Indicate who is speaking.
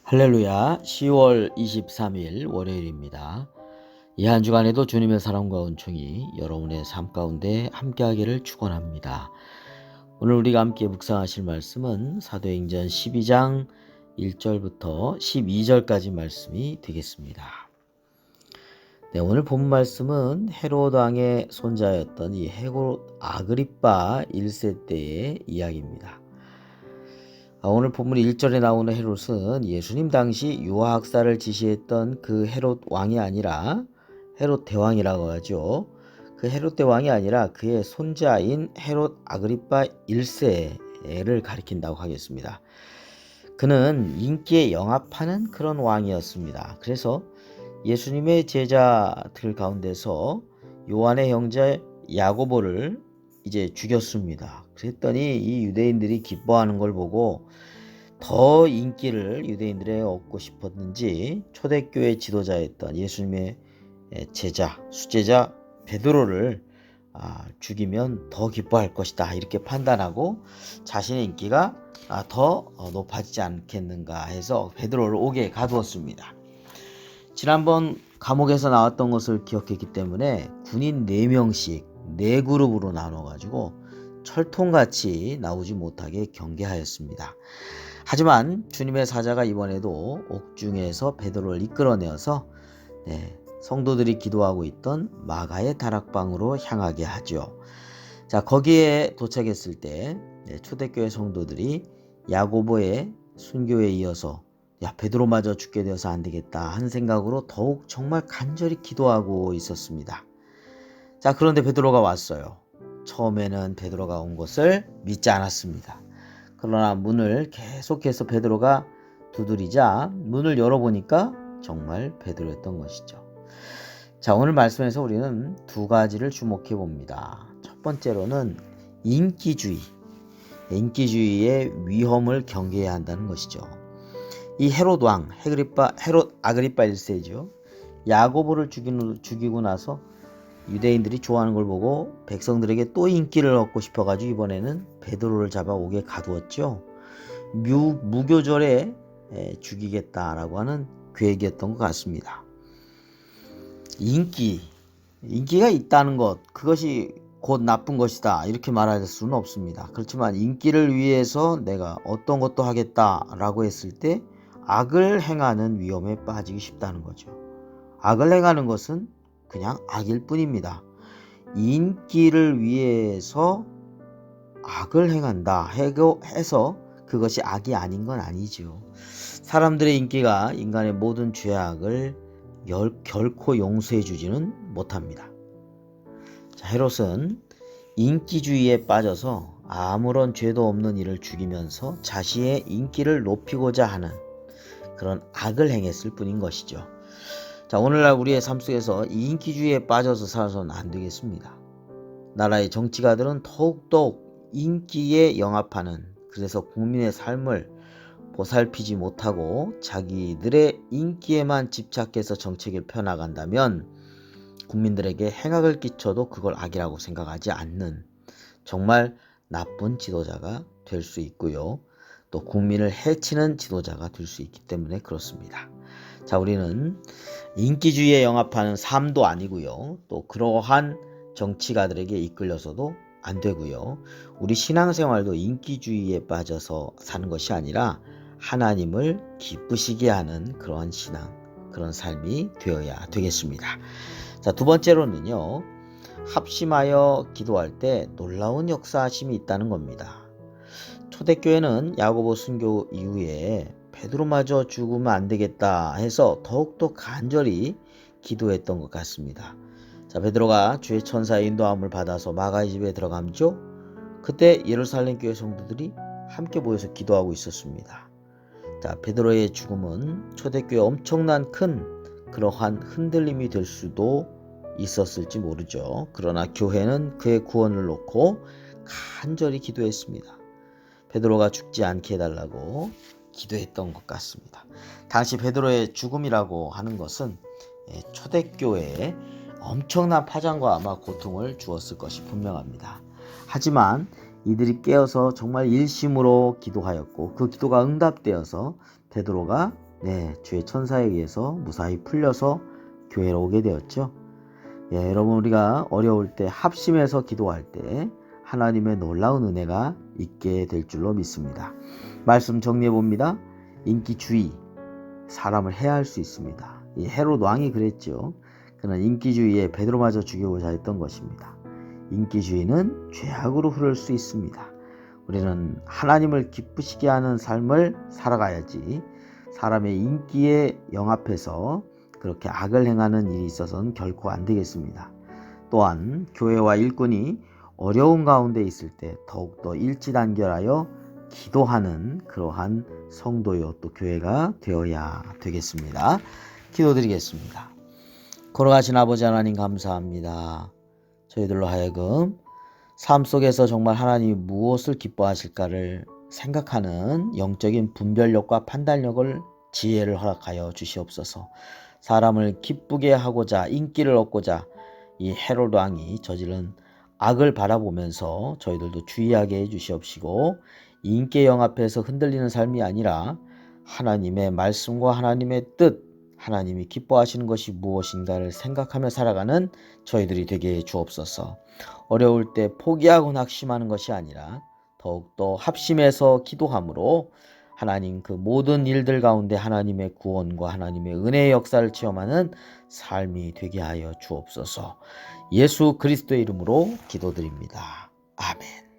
Speaker 1: 할렐루야. 10월 23일 월요일입니다. 이 한 주간에도 주님의 사랑과 은총이 여러분의 삶 가운데 함께하기를 축원합니다. 오늘 우리가 함께 묵상하실 말씀은 사도행전 12장 1절부터 12절까지 말씀이 되겠습니다. 네, 오늘 본 말씀은 헤롯 왕의 손자였던 이 헤롯 아그리빠 1세 때의 이야기입니다. 오늘 본문 1절에 나오는 헤롯은 예수님 당시 유아학살을 지시했던 그 헤롯 왕이 아니라 헤롯 대왕이라고 하죠. 그 헤롯 대왕이 아니라 그의 손자인 헤롯 아그리빠 1세를 가리킨다고 하겠습니다. 그는 인기에 영합하는 그런 왕이었습니다. 그래서 예수님의 제자들 가운데서 요한의 형제 야고보를 이제 죽였습니다. 그랬더니 이 유대인들이 기뻐하는 걸 보고 더 인기를 유대인들에 얻고 싶었는지 초대교회 지도자였던 예수님의 제자, 수제자 베드로를 죽이면 더 기뻐할 것이다 이렇게 판단하고 자신의 인기가 더 높아지지 않겠는가 해서 베드로를 옥에 가두었습니다. 지난번 감옥에서 나왔던 것을 기억했기 때문에 군인 4명씩 4그룹으로 나눠가지고 철통같이 나오지 못하게 경계하였습니다. 하지만 주님의 사자가 이번에도 옥중에서 베드로를 이끌어내어서 성도들이 기도하고 있던 마가의 다락방으로 향하게 하죠. 자, 거기에 도착했을 때 초대교회 성도들이 야고보의 순교에 이어서 베드로마저 죽게 되어서 안 되겠다 한 생각으로 더욱 정말 간절히 기도하고 있었습니다. 자, 그런데 베드로가 왔어요. 처음에는 베드로가 온 것을 믿지 않았습니다. 그러나 문을 계속해서 베드로가 두드리자 문을 열어보니까 정말 베드로였던 것이죠. 자, 오늘 말씀에서 우리는 두 가지를 주목해 봅니다. 첫 번째로는 인기주의의 위험을 경계해야 한다는 것이죠. 이 헤롯 왕, 헤롯 아그리빠 1세죠. 야고보를 죽이고 나서 유대인들이 좋아하는 걸 보고 백성들에게 또 인기를 얻고 싶어가지고 이번에는 베드로를 잡아 옥에 가두었죠. 무교절에 죽이겠다라고 하는 계획이었던 것 같습니다. 인기가 있다는 것, 그것이 곧 나쁜 것이다 이렇게 말할 수는 없습니다. 그렇지만 인기를 위해서 내가 어떤 것도 하겠다라고 했을 때 악을 행하는 위험에 빠지기 쉽다는 거죠. 악을 행하는 것은 그냥 악일 뿐입니다. 인기를 위해서 악을 행한다 해서 그것이 악이 아닌 건 아니죠. 사람들의 인기가 인간의 모든 죄악을 결코 용서해 주지는 못합니다. 자, 헤롯은 인기주의에 빠져서 아무런 죄도 없는 이를 죽이면서 자신의 인기를 높이고자 하는 그런 악을 행했을 뿐인 것이죠. 자, 오늘날 우리의 삶 속에서 이 인기주의에 빠져서 살아서는 안 되겠습니다. 나라의 정치가들은 더욱더 인기에 영합하는, 그래서 국민의 삶을 보살피지 못하고 자기들의 인기에만 집착해서 정책을 펴나간다면 국민들에게 행악을 끼쳐도 그걸 악이라고 생각하지 않는 정말 나쁜 지도자가 될 수 있고요. 또 국민을 해치는 지도자가 될 수 있기 때문에 그렇습니다. 자, 우리는 인기주의에 영합하는 삶도 아니고요. 또 그러한 정치가들에게 이끌려서도 안 되고요. 우리 신앙생활도 인기주의에 빠져서 사는 것이 아니라 하나님을 기쁘시게 하는 그런 신앙, 그런 삶이 되어야 되겠습니다. 자, 두 번째로는요. 합심하여 기도할 때 놀라운 역사하심이 있다는 겁니다. 초대교회는 야고보 순교 이후에 베드로마저 죽으면 안 되겠다 해서 더욱더 간절히 기도했던 것 같습니다. 자, 베드로가 주의 천사의 인도함을 받아서 마가의 집에 들어감죠. 그때 예루살렘 교회 성도들이 함께 모여서 기도하고 있었습니다. 자, 베드로의 죽음은 초대교회 엄청난 큰 그러한 흔들림이 될 수도 있었을지 모르죠. 그러나 교회는 그의 구원을 놓고 간절히 기도했습니다. 베드로가 죽지 않게 해달라고 기도했던 것 같습니다. 당시 베드로의 죽음이라고 하는 것은 초대교회에 엄청난 파장과 아마 고통을 주었을 것이 분명합니다. 하지만 이들이 깨어서 정말 일심으로 기도하였고 그 기도가 응답되어서 베드로가 주의 천사에 의해서 무사히 풀려서 교회로 오게 되었죠. 여러분, 우리가 어려울 때 합심해서 기도할 때 하나님의 놀라운 은혜가 있게 될 줄로 믿습니다. 말씀 정리해 봅니다. 인기주의, 사람을 해할 수 있습니다. 이 헤롯 왕이 그랬죠. 그는 인기주의에 베드로마저 죽이고자 했던 것입니다. 인기주의는 죄악으로 흐를 수 있습니다. 우리는 하나님을 기쁘시게 하는 삶을 살아가야지 사람의 인기에 영합해서 그렇게 악을 행하는 일이 있어서는 결코 안 되겠습니다. 또한 교회와 일꾼이 어려운 가운데 있을 때 더욱더 일치단결하여 기도하는 그러한 성도요 또 교회가 되어야 되겠습니다. 기도드리겠습니다. 걸어가신 아버지 하나님 감사합니다. 저희들로 하여금 삶 속에서 정말 하나님이 무엇을 기뻐하실까를 생각하는 영적인 분별력과 판단력을 지혜를 허락하여 주시옵소서. 사람을 기쁘게 하고자 인기를 얻고자 이 헤롯 왕이 저지른 악을 바라보면서 저희들도 주의하게 해주시옵시고 인기에 영합해서 흔들리는 삶이 아니라 하나님의 말씀과 하나님의 뜻, 하나님이 기뻐하시는 것이 무엇인가를 생각하며 살아가는 저희들이 되게 해 주옵소서. 어려울 때 포기하고 낙심하는 것이 아니라 더욱더 합심해서 기도함으로 하나님 그 모든 일들 가운데 하나님의 구원과 하나님의 은혜의 역사를 체험하는 삶이 되게 하여 주옵소서. 예수 그리스도의 이름으로 기도드립니다. 아멘.